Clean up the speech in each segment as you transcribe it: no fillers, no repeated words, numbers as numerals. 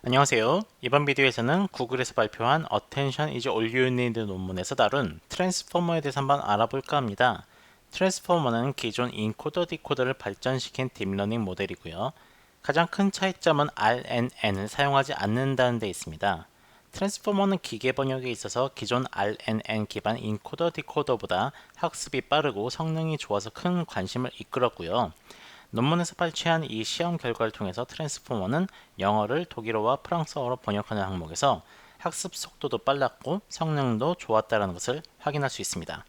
안녕하세요. 이번 비디오에서는 구글에서 발표한 Attention is all you need 논문에서 다룬 트랜스포머에 대해서 한번 알아볼까 합니다. 트랜스포머는 기존 인코더 디코더를 발전시킨 딥러닝 모델이고요. 가장 큰 차이점은 RNN을 사용하지 않는다는 데 있습니다. 트랜스포머는 기계 번역에 있어서 기존 RNN 기반 인코더 디코더보다 학습이 빠르고 성능이 좋아서 큰 관심을 이끌었고요. 논문에서 발췌한 이 시험 결과를 통해서 트랜스포머는 영어를 독일어와 프랑스어로 번역하는 항목에서 학습 속도도 빨랐고 성능도 좋았다는 것을 확인할 수 있습니다.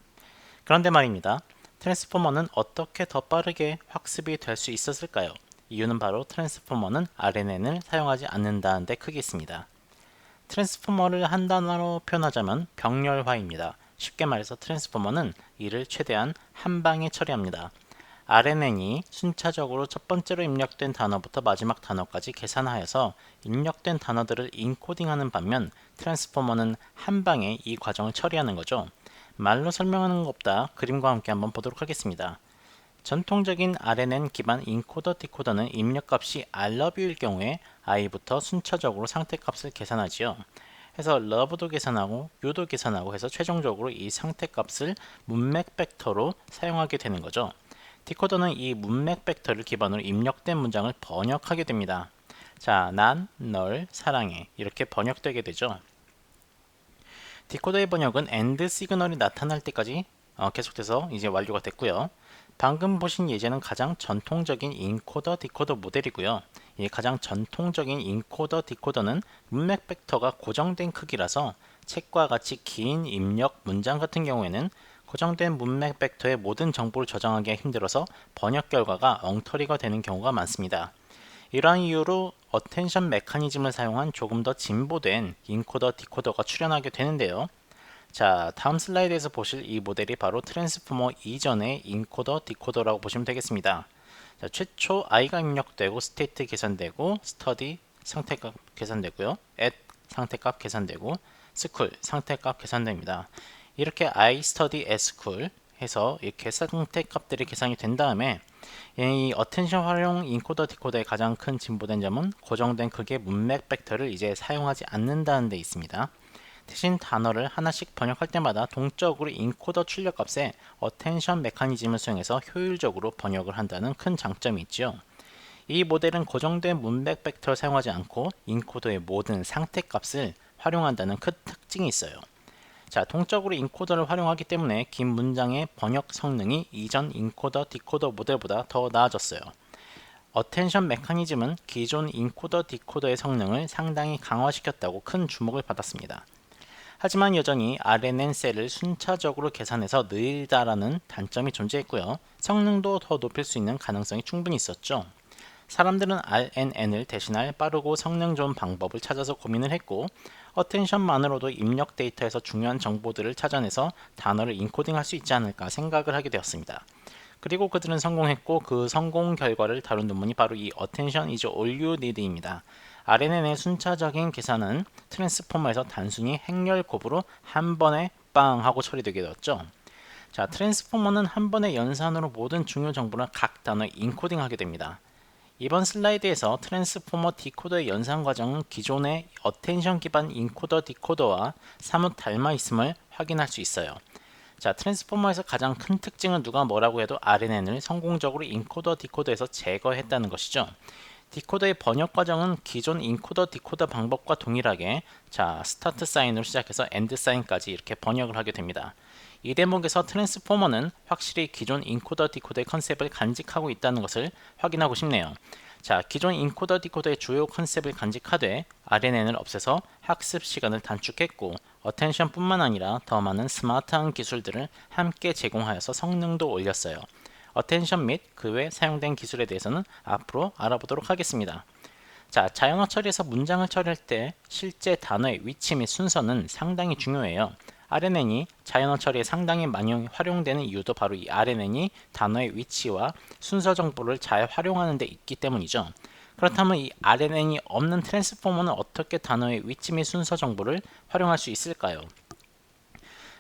그런데 말입니다. 트랜스포머는 어떻게 더 빠르게 학습이 될 수 있었을까요? 이유는 바로 트랜스포머는 RNN을 사용하지 않는다는 데 크게 있습니다. 트랜스포머를 한 단어로 표현하자면 병렬화입니다. 쉽게 말해서 트랜스포머는 이를 최대한 한 방에 처리합니다. RNN이 순차적으로 첫 번째로 입력된 단어부터 마지막 단어까지 계산하여서 입력된 단어들을 인코딩하는 반면 트랜스포머는 한 방에 이 과정을 처리하는 거죠. 말로 설명하는 것보다 그림과 함께 한번 보도록 하겠습니다. 전통적인 RNN 기반 인코더 디코더는 입력값이 I love you일 경우에 I부터 순차적으로 상태값을 계산하지요. 해서 love도 계산하고 you도 계산하고 해서 최종적으로 이 상태값을 문맥 벡터로 사용하게 되는 거죠. 디코더는 이 문맥 벡터를 기반으로 입력된 문장을 번역하게 됩니다. 자, 난 널 사랑해 이렇게 번역되게 되죠. 디코더의 번역은 AND 시그널이 나타날 때까지 계속돼서 이제 완료가 됐고요. 방금 보신 예제는 가장 전통적인 인코더 디코더 모델이고요. 이 가장 전통적인 인코더 디코더는 문맥 벡터가 고정된 크기라서 책과 같이 긴 입력 문장 같은 경우에는 고정된 문맥 벡터의 모든 정보를 저장하기가 힘들어서 번역 결과가 엉터리가 되는 경우가 많습니다. 이러한 이유로 어텐션 메커니즘을 사용한 조금 더 진보된 인코더 디코더가 출현하게 되는데요. 자, 다음 슬라이드에서 보실 이 모델이 바로 트랜스포머 이전의 인코더 디코더라고 보시면 되겠습니다. 자, 최초 i가 입력되고 스테이트 계산되고 스터디 상태값 계산되고요. at 상태값 계산되고 school 상태값 계산됩니다. 이렇게 I study at school 해서 이렇게 상태값들이 계산이 된 다음에 이 어텐션 활용 인코더 디코더의 가장 큰 진보된 점은 고정된 크기의 문맥 벡터를 이제 사용하지 않는다는 데 있습니다. 대신 단어를 하나씩 번역할 때마다 동적으로 인코더 출력값에 어텐션 메커니즘을 사용해서 효율적으로 번역을 한다는 큰 장점이 있죠. 이 모델은 고정된 문맥 벡터를 사용하지 않고 인코더의 모든 상태값을 활용한다는 큰 특징이 있어요. 자, 동적으로 인코더를 활용하기 때문에 긴 문장의 번역 성능이 이전 인코더 디코더 모델보다 더 나아졌어요. 어텐션 메커니즘은 기존 인코더 디코더의 성능을 상당히 강화시켰다고 큰 주목을 받았습니다. 하지만 여전히 RNN 셀을 순차적으로 계산해서 느리다라는 단점이 존재했고요. 성능도 더 높일 수 있는 가능성이 충분히 있었죠. 사람들은 RNN을 대신할 빠르고 성능 좋은 방법을 찾아서 고민을 했고 어텐션만으로도 입력 데이터에서 중요한 정보들을 찾아내서 단어를 인코딩할 수 있지 않을까 생각을 하게 되었습니다. 그리고 그들은 성공했고 그 성공 결과를 다룬 논문이 바로 이 Attention is all you need입니다. RNN의 순차적인 계산은 트랜스포머에서 단순히 행렬 곱으로 한 번에 빵 하고 처리되게 되었죠. 자, 트랜스포머는 한 번의 연산으로 모든 중요 정보를 각 단어에 인코딩하게 됩니다. 이번 슬라이드에서 트랜스포머 디코더의 연산 과정은 기존의 어텐션 기반 인코더 디코더와 사뭇 닮아 있음을 확인할 수 있어요. 자, 트랜스포머에서 가장 큰 특징은 누가 뭐라고 해도 RNN을 성공적으로 인코더 디코더에서 제거했다는 것이죠. 디코더의 번역 과정은 기존 인코더 디코더 방법과 동일하게 자, 스타트 사인으로 시작해서 엔드 사인까지 이렇게 번역을 하게 됩니다. 이 대목에서 트랜스포머는 확실히 기존 인코더 디코더의 컨셉을 간직하고 있다는 것을 확인하고 싶네요. 자, 기존 인코더 디코더의 주요 컨셉을 간직하되 RNN을 없애서 학습 시간을 단축했고 어텐션뿐만 아니라 더 많은 스마트한 기술들을 함께 제공하여서 성능도 올렸어요. 어텐션 및 그 외 사용된 기술에 대해서는 앞으로 알아보도록 하겠습니다. 자, 자연어 처리에서 문장을 처리할 때 실제 단어의 위치 및 순서는 상당히 중요해요. RNN이 자연어 처리에 상당히 많이 활용되는 이유도 바로 이 RNN이 단어의 위치와 순서 정보를 잘 활용하는 데 있기 때문이죠. 그렇다면 이 RNN이 없는 트랜스포머는 어떻게 단어의 위치 및 순서 정보를 활용할 수 있을까요?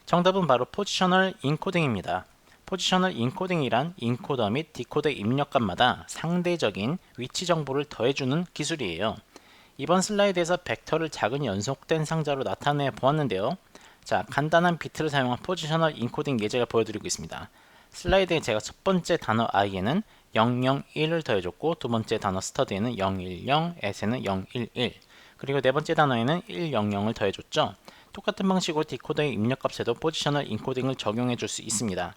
정답은 바로 포지셔널 인코딩입니다. 포지셔널 인코딩이란 인코더 및 디코더 입력값마다 상대적인 위치 정보를 더해주는 기술이에요. 이번 슬라이드에서 벡터를 작은 연속된 상자로 나타내 보았는데요. 자, 간단한 비트를 사용한 포지셔널 인코딩 예제를 보여드리고 있습니다. 슬라이드에 제가 첫 번째 단어 i에는 001을 더해줬고, 두 번째 단어 스터드에는 010, at에는 011, 그리고 네 번째 단어에는 100을 더해줬죠. 똑같은 방식으로 디코더의 입력값에도 포지셔널 인코딩을 적용해 줄 수 있습니다.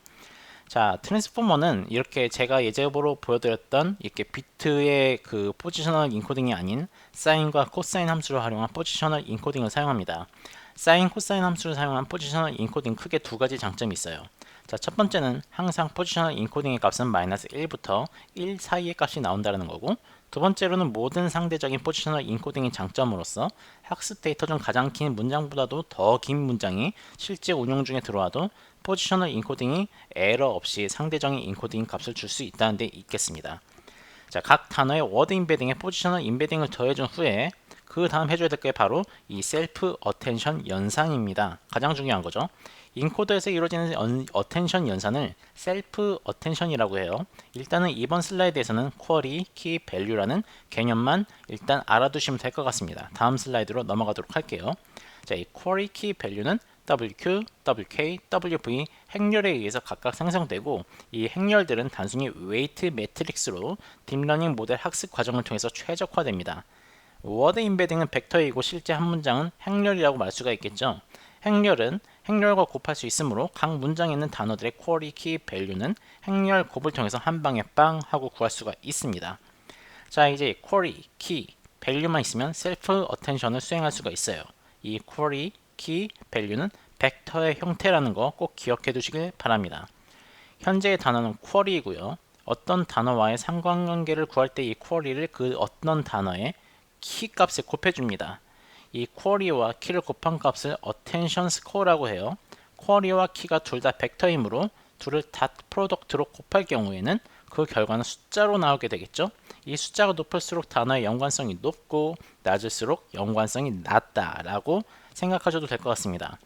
자, 트랜스포머는 이렇게 제가 예제로 보여드렸던 이렇게 비트의 그 포지셔널 인코딩이 아닌 사인과 코사인 함수를 활용한 포지셔널 인코딩을 사용합니다. 사인, 코사인 함수를 사용한 포지셔널 인코딩 크게 두 가지 장점이 있어요. 자, 첫 번째는 항상 포지셔널 인코딩의 값은 마이너스 1부터 1 사이의 값이 나온다는 거고, 두 번째로는 모든 상대적인 포지셔널 인코딩의 장점으로서 학습 데이터 중 가장 긴 문장보다도 더 긴 문장이 실제 운용 중에 들어와도 포지셔널 인코딩이 에러 없이 상대적인 인코딩 값을 줄 수 있다는 데 있겠습니다. 자, 각 단어의 워드 인베딩에 포지셔널 인베딩을 더해준 후에 그 다음 해줘야 될 게 바로 이 셀프 어텐션 연산입니다. 가장 중요한 거죠. 인코더에서 이루어지는 어텐션 연산을 셀프 어텐션이라고 해요. 일단은 이번 슬라이드에서는 쿼리, 키, 밸류라는 개념만 일단 알아두시면 될 것 같습니다. 다음 슬라이드로 넘어가도록 할게요. 자, 이 쿼리, 키, 밸류는 WQ, WK, WV 행렬에 의해서 각각 생성되고, 이 행렬들은 단순히 웨이트 매트릭스로 딥러닝 모델 학습 과정을 통해서 최적화됩니다. 워드 인베딩은 벡터이고 실제 한 문장은 행렬이라고 말 수가 있겠죠. 행렬은 행렬과 곱할 수 있으므로 각 문장에 있는 단어들의 쿼리, 키, 밸류는 행렬 곱을 통해서 한 방에 빵 하고 구할 수가 있습니다. 자, 이제 쿼리, 키, 밸류만 있으면 셀프 어텐션을 수행할 수가 있어요. 이 쿼리, 키, 밸류는 벡터의 형태라는 거 꼭 기억해 두시길 바랍니다. 현재의 단어는 쿼리이고요. 어떤 단어와의 상관관계를 구할 때 이 쿼리를 그 어떤 단어의 키 값에 곱해줍니다. 이 쿼리와 키를 곱한 값을 어텐션 스코어라고 해요. 쿼리와 키가 둘 다 벡터이므로 둘을 닷 프로덕트로 곱할 경우에는 그 결과는 숫자로 나오게 되겠죠. 이 숫자가 높을수록 단어의 연관성이 높고 낮을수록 연관성이 낮다라고 생각하셔도 될 것 같습니다.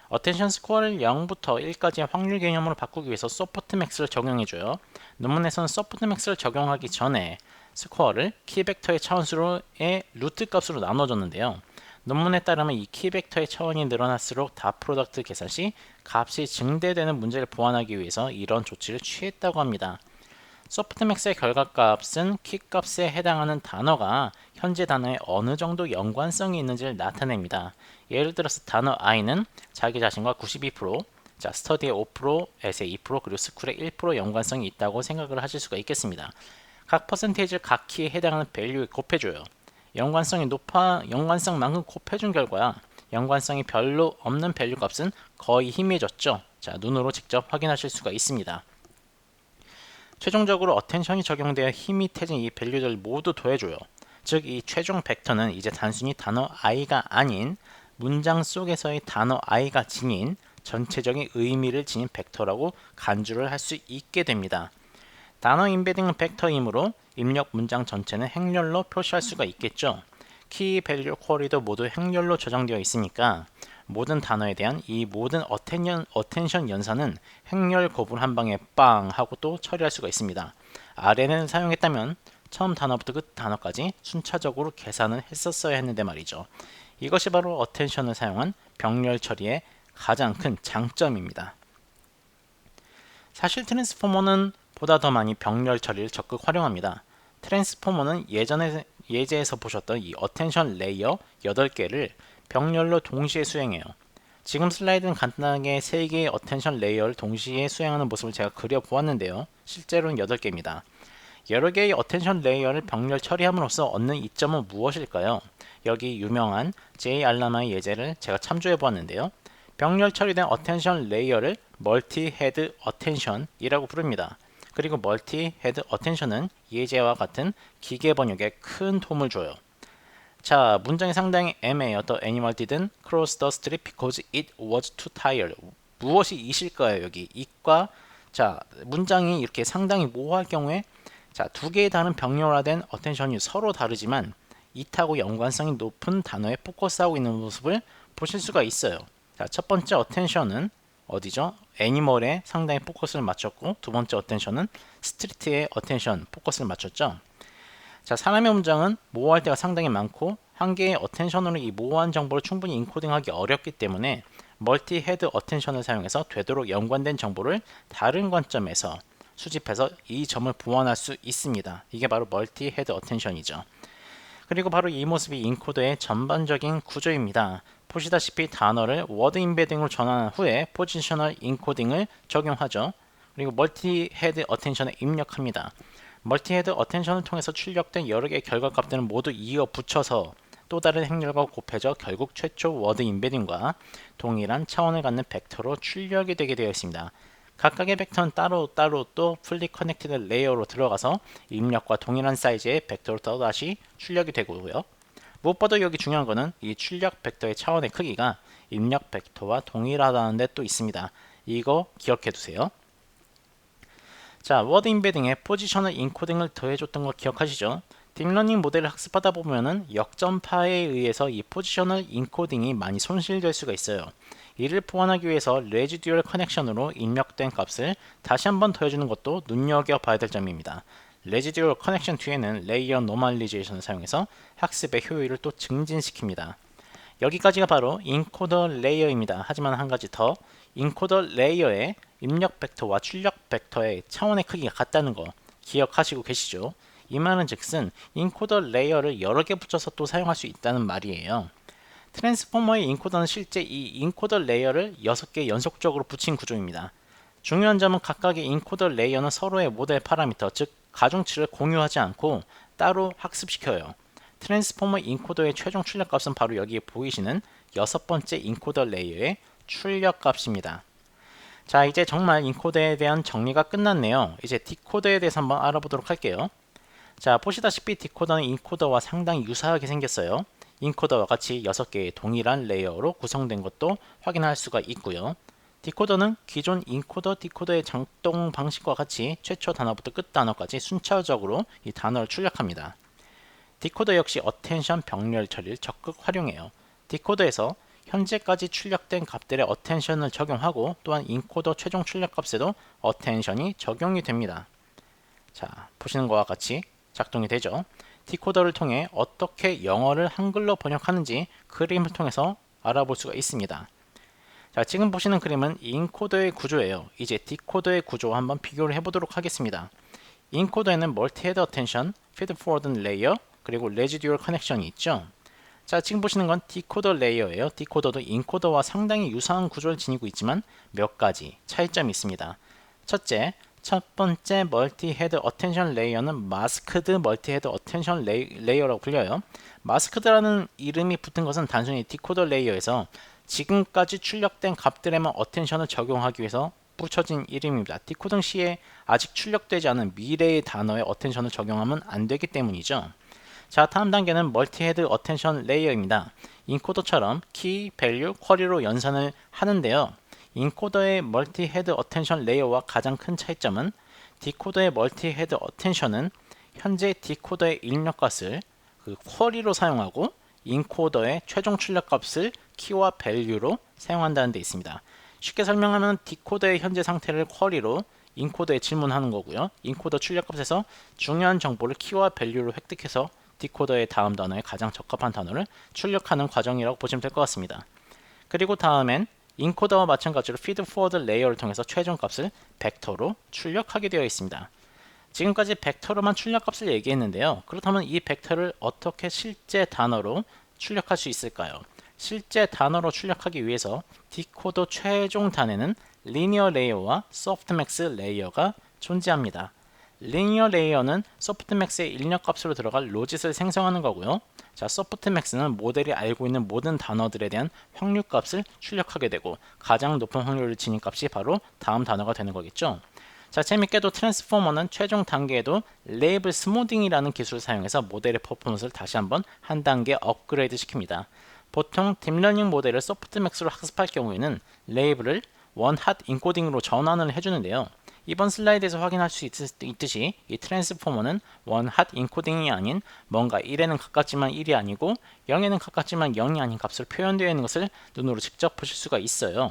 어텐션 스코어를 0부터 1까지의 확률 개념으로 바꾸기 위해서 소프트맥스를 적용해줘요. 논문에서는 소프트맥스를 적용하기 전에 스코어를 키벡터의 차원수로의 루트 값으로 나눠줬는데요. 논문에 따르면 이 키벡터의 차원이 늘어날수록 닷 프로덕트 계산 시 값이 증대되는 문제를 보완하기 위해서 이런 조치를 취했다고 합니다. 소프트맥스의 결과값은 키값에 해당하는 단어가 현재 단어에 어느 정도 연관성이 있는지를 나타냅니다. 예를 들어서 단어 i는 자기 자신과 92%, 자, 스터디의 5%, 에세이 2%, 그리고 스쿨의 1% 연관성이 있다고 생각을 하실 수가 있겠습니다. 각 퍼센테이지를 각 키에 해당하는 밸류에 곱해줘요. 연관성이 높아 연관성만큼 곱해준 결과야. 연관성이 별로 없는 밸류 값은 거의 희미해졌죠. 자, 눈으로 직접 확인하실 수가 있습니다. 최종적으로 어텐션이 적용되어 희밋해진 이 밸류들을 모두 더해줘요. 즉, 이 최종 벡터는 이제 단순히 단어 i가 아닌 문장 속에서의 단어 i가 지닌 전체적인 의미를 지닌 벡터라고 간주를 할 수 있게 됩니다. 단어 인베딩은 벡터이므로 입력 문장 전체는 행렬로 표시할 수가 있겠죠. 키, 밸류, 쿼리도 모두 행렬로 저장되어 있으니까 모든 단어에 대한 이 모든 어텐션 연산은 행렬 곱을 한 방에 빵 하고 또 처리할 수가 있습니다. 아래는 사용했다면 처음 단어부터 끝 단어까지 순차적으로 계산을 했었어야 했는데 말이죠. 이것이 바로 어텐션을 사용한 병렬 처리의 가장 큰 장점입니다. 사실 트랜스포머는 보다 더 많이 병렬 처리를 적극 활용합니다. 트랜스포머는 예제에서 보셨던 이 어텐션 레이어 8개를 병렬로 동시에 수행해요. 지금 슬라이드는 간단하게 3개의 어텐션 레이어를 동시에 수행하는 모습을 제가 그려보았는데요. 실제로는 8개입니다. 여러 개의 어텐션 레이어를 병렬 처리함으로써 얻는 이점은 무엇일까요? 여기 유명한 제이 알라마의 예제를 제가 참조해 보았는데요. 병렬 처리된 어텐션 레이어를 멀티 헤드 어텐션이라고 부릅니다. 그리고 멀티 헤드 어텐션은 예제와 같은 기계 번역에 큰 도움을 줘요. 자, 문장이 상당히 애매해요. The animal didn't cross the street because it was too tired. 무엇이 it일까요? 여기 it과 자, 문장이 이렇게 상당히 모호할 경우에 자, 두 개의 다른 병렬화된 어텐션이 서로 다르지만 it하고 연관성이 높은 단어에 포커스하고 있는 모습을 보실 수가 있어요. 자, 첫 번째 어텐션은 어디죠? 애니멀에 상당히 포커스를 맞췄고, 두 번째 어텐션은 스트리트에 어텐션 포커스를 맞췄죠. 자, 사람의 문장은 모호할 때가 상당히 많고 한 개의 어텐션으로 이 모호한 정보를 충분히 인코딩하기 어렵기 때문에 멀티 헤드 어텐션을 사용해서 되도록 연관된 정보를 다른 관점에서 수집해서 이 점을 보완할 수 있습니다. 이게 바로 멀티 헤드 어텐션이죠. 그리고 바로 이 모습이 인코더의 전반적인 구조입니다. 보시다시피 단어를 워드 임베딩으로 전환한 후에 포지셔널 인코딩을 적용하죠. 그리고 멀티 헤드 어텐션에 입력합니다. 멀티 헤드 어텐션을 통해서 출력된 여러 개의 결과 값들은 모두 이어 붙여서 또 다른 행렬과 곱해져 결국 최초 워드 임베딩과 동일한 차원을 갖는 벡터로 출력이 되게 되어 있습니다. 각각의 벡터는 따로 또 풀리 커넥티드 레이어로 들어가서 입력과 동일한 사이즈의 벡터로 또다시 출력이 되고요. 무엇보다 여기 중요한 거는 이 출력 벡터의 차원의 크기가 입력 벡터와 동일하다는 데 또 있습니다. 이거 기억해 두세요. 자, 워드 임베딩에 포지셔널 인코딩을 더해줬던 거 기억하시죠? 딥러닝 모델을 학습하다 보면은 역전파에 의해서 이 포지셔널 인코딩이 많이 손실될 수가 있어요. 이를 보완하기 위해서 레지듀얼 커넥션으로 입력된 값을 다시 한번 더해주는 것도 눈여겨봐야 될 점입니다. 레지듀얼 커넥션 뒤에는 레이어 노멀리제이션을 사용해서 학습의 효율을 또 증진시킵니다. 여기까지가 바로 인코더 레이어입니다. 하지만 한 가지 더, 인코더 레이어의 입력 벡터와 출력 벡터의 차원의 크기가 같다는 거 기억하시고 계시죠? 이 말은 즉슨 인코더 레이어를 여러 개 붙여서 또 사용할 수 있다는 말이에요. 트랜스포머의 인코더는 실제 이 인코더 레이어를 6개 연속적으로 붙인 구조입니다. 중요한 점은 각각의 인코더 레이어는 서로의 모델 파라미터, 즉 가중치를 공유하지 않고 따로 학습시켜요. 트랜스포머 인코더의 최종 출력값은 바로 여기에 보이시는 6번째 인코더 레이어의 출력값입니다. 자, 이제 정말 인코더에 대한 정리가 끝났네요. 이제 디코더에 대해서 한번 알아보도록 할게요. 자, 보시다시피 디코더는 인코더와 상당히 유사하게 생겼어요. 인코더와 같이 6개의 동일한 레이어로 구성된 것도 확인할 수가 있고요. 디코더는 기존 인코더, 디코더의 작동 방식과 같이 최초 단어부터 끝 단어까지 순차적으로 이 단어를 출력합니다. 디코더 역시 어텐션 병렬 처리를 적극 활용해요. 디코더에서 현재까지 출력된 값들의 어텐션을 적용하고 또한 인코더 최종 출력값에도 어텐션이 적용이 됩니다. 자, 보시는 것과 같이 작동이 되죠. 디코더를 통해 어떻게 영어를 한글로 번역하는지 그림을 통해서 알아볼 수가 있습니다. 자, 지금 보시는 그림은 인코더의 구조예요. 이제 디코더의 구조와 한번 비교를 해보도록 하겠습니다. 인코더에는 멀티헤드 어텐션, 피드 포워드 레이어, 그리고 레지듀얼 커넥션이 있죠. 자, 지금 보시는 건 디코더 레이어예요. 디코더도 인코더와 상당히 유사한 구조를 지니고 있지만 몇 가지 차이점이 있습니다. 첫 번째 멀티 헤드 어텐션 레이어는 마스크드 멀티 헤드 어텐션 레이어라고 불려요. 마스크드라는 이름이 붙은 것은 단순히 디코더 레이어에서 지금까지 출력된 값들에만 어텐션을 적용하기 위해서 붙여진 이름입니다. 디코딩 시에 아직 출력되지 않은 미래의 단어에 어텐션을 적용하면 안 되기 때문이죠. 자, 다음 단계는 멀티 헤드 어텐션 레이어입니다. 인코더처럼 키, 밸류, 쿼리로 연산을 하는데요. 인코더의 멀티 헤드 어텐션 레이어와 가장 큰 차이점은 디코더의 멀티 헤드 어텐션은 현재 디코더의 입력값을 그 쿼리로 사용하고 인코더의 최종 출력값을 키와 밸류로 사용한다는 데 있습니다. 쉽게 설명하면 디코더의 현재 상태를 쿼리로 인코더에 질문하는 거고요. 인코더 출력값에서 중요한 정보를 키와 밸류로 획득해서 디코더의 다음 단어에 가장 적합한 단어를 출력하는 과정이라고 보시면 될 것 같습니다. 그리고 다음엔 인코더와 마찬가지로 피드 포워드 레이어를 통해서 최종 값을 벡터로 출력하게 되어 있습니다. 지금까지 벡터로만 출력값을 얘기했는데요. 그렇다면 이 벡터를 어떻게 실제 단어로 출력할 수 있을까요? 실제 단어로 출력하기 위해서 디코더 최종 단에는 리니어 레이어와 소프트맥스 레이어가 존재합니다. 리니어 레이어는 소프트맥스의 입력값으로 들어갈 로짓을 생성하는 거고요. 자, 소프트맥스는 모델이 알고 있는 모든 단어들에 대한 확률값을 출력하게 되고 가장 높은 확률을 지닌 값이 바로 다음 단어가 되는 거겠죠. 자, 재밌게도 트랜스포머는 최종 단계에도 레이블 스무딩이라는 기술을 사용해서 모델의 퍼포먼스를 다시 한번 한 단계 업그레이드 시킵니다. 보통 딥러닝 모델을 소프트맥스로 학습할 경우에는 레이블을 원핫 인코딩으로 전환을 해주는데요. 이번 슬라이드에서 확인할 수 있듯이 이 트랜스포머는 원핫 인코딩이 아닌 뭔가 1에는 가깝지만 1이 아니고 0에는 가깝지만 0이 아닌 값으로 표현되어 있는 것을 눈으로 직접 보실 수가 있어요.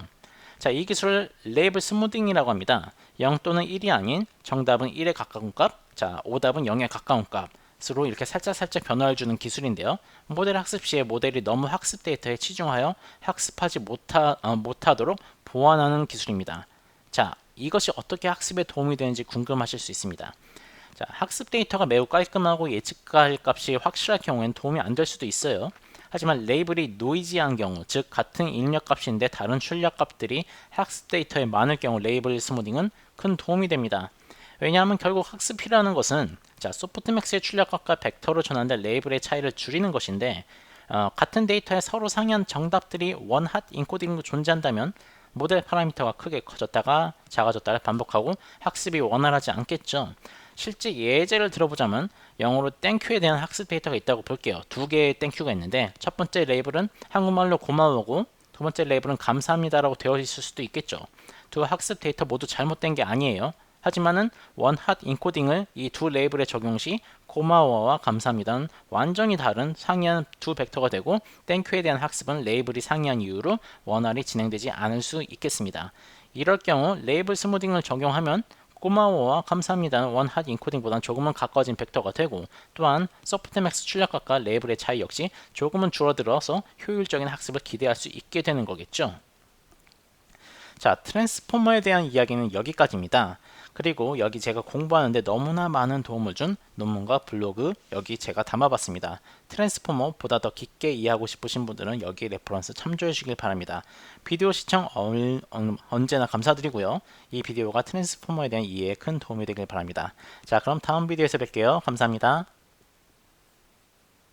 자, 이 기술을 레이블 스무딩이라고 합니다. 0 또는 1이 아닌 정답은 1에 가까운 값, 자, 오답은 0에 가까운 값, 스로 이렇게 살짝살짝 변화를 주는 기술인데요. 모델 학습 시에 모델이 너무 학습 데이터에 치중하여 학습하지 못하도록 보완하는 기술입니다. 자, 이것이 어떻게 학습에 도움이 되는지 궁금하실 수 있습니다. 자, 학습 데이터가 매우 깔끔하고 예측할 값이 확실할 경우엔 도움이 안 될 수도 있어요. 하지만 레이블이 노이지한 경우, 즉 같은 입력 값인데 다른 출력 값들이 학습 데이터에 많을 경우 레이블 스무딩은 큰 도움이 됩니다. 왜냐하면 결국 학습이라는 것은 소프트맥스의 출력값과 벡터로 전환된 레이블의 차이를 줄이는 것인데 같은 데이터에 서로 상이한 정답들이 원핫 인코딩으로 존재한다면 모델 파라미터가 크게 커졌다가 작아졌다를 반복하고 학습이 원활하지 않겠죠. 실제 예제를 들어보자면 영어로 땡큐에 대한 학습 데이터가 있다고 볼게요. 두 개의 땡큐가 있는데 첫 번째 레이블은 한국말로 고마워고 두 번째 레이블은 감사합니다라고 되어 있을 수도 있겠죠. 두 학습 데이터 모두 잘못된 게 아니에요. 하지만은 원핫 인코딩을 이 두 레이블에 적용 시 고마워와 감사합니다는 완전히 다른 상이한 두 벡터가 되고 땡큐에 대한 학습은 레이블이 상이한 이유로 원활히 진행되지 않을 수 있겠습니다. 이럴 경우 레이블 스무딩을 적용하면 고마워와 감사합니다는 원핫 인코딩보다는 조금은 가까워진 벡터가 되고 또한 소프트맥스 출력값과 레이블의 차이 역시 조금은 줄어들어서 효율적인 학습을 기대할 수 있게 되는 거겠죠. 자, 트랜스포머에 대한 이야기는 여기까지입니다. 그리고 여기 제가 공부하는데 너무나 많은 도움을 준 논문과 블로그 여기 제가 담아봤습니다. 트랜스포머 보다 더 깊게 이해하고 싶으신 분들은 여기 레퍼런스 참조해 주길 바랍니다. 비디오 시청 언제나 감사드리고요. 이 비디오가 트랜스포머에 대한 이해에 큰 도움이 되길 바랍니다. 자, 그럼 다음 비디오에서 뵐게요. 감사합니다.